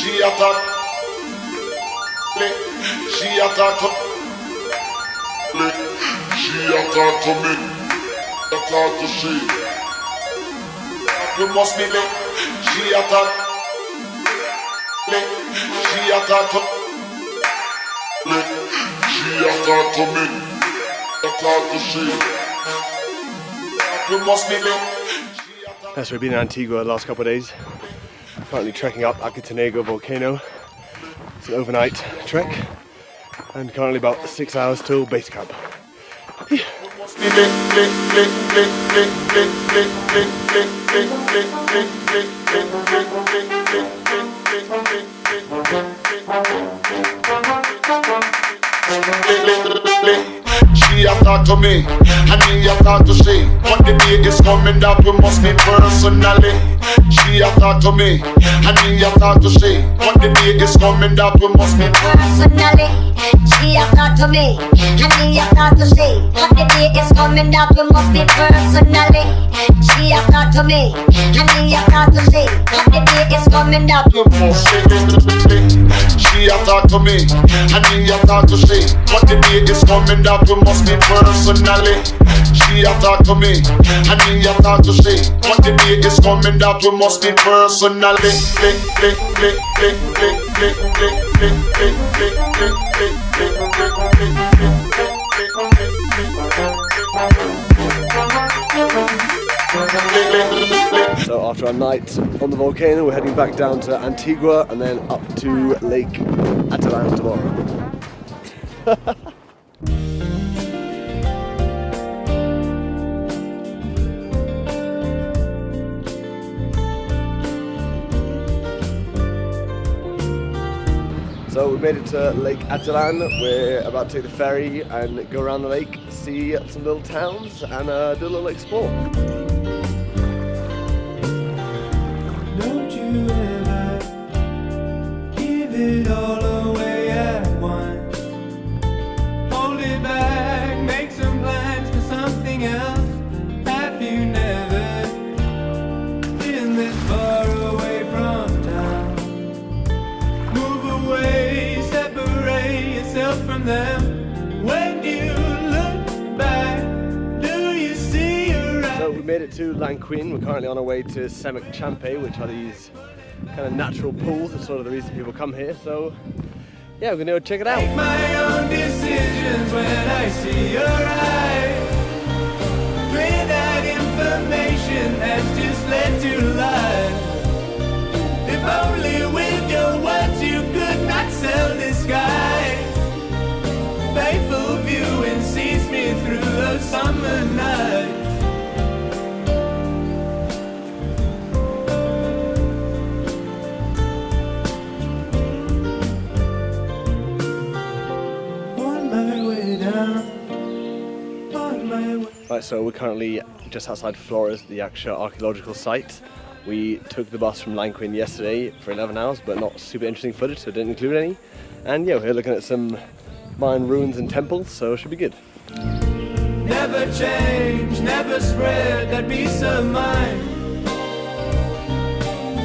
she attack. She attack. She attack to me. Attack to she. You must be lit. She attack. She attack to. She attack to me. Attack to she. You must be lit. So we've been in Antigua the last couple of days. Currently trekking up Acatenego Volcano. It's an overnight trek and currently about 6 hours till base camp. She a talk to me, and me a talk to she. But the day is coming that we must meet personally. She a talk to me, and me a talk to she. But the day is coming that we must meet personally. She a talk to me, and me a talk to she. But the day is coming that we must meet personally. She a talk to me, and me a talk to she. But the day is coming that we must meet. She a talk to me, and me a talk to she. But the day is coming that we must meet personally. She a talk to me, and me a talk to she. But the day is coming that we must meet personally. So after a night on the volcano, we're heading back down to Antigua and then up to Lake Atitlan tomorrow. So we made it to Lake Atitlan. We're about to take the ferry and go around the lake, see some little towns and do a little explore. Don't you ever give it all away at once. Hold it back, make some plans for something else. Have you never been this far away from town? Move away, separate yourself from them. When you look back, do you see your eyes? So we made it to Lanquin. We're currently on our way to Semuc, Champey, which are these kind of natural pools. It's sort of the reason people come here. So yeah, we're gonna go check it out. Make my own decisions when I see your eyes. Clear that information has just led to lies. If only with your words you could not sell disguise. Faithful viewing sees me through those summer nights. On my way down, on my way. Right, so we're currently just outside Flores, the actual archaeological site. We took the bus from Lanquin yesterday for 11 hours, but not super interesting footage, so it didn't include any. And yeah, we're here looking at some Mayan ruins and temples, so it should be good. Never change, never spread that peace of mind.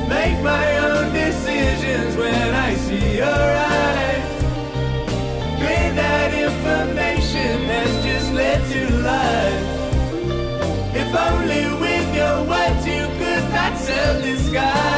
Make my own decisions when I see your eyes. Clear that information has just led to lies. If only with your words you could not sell disguise.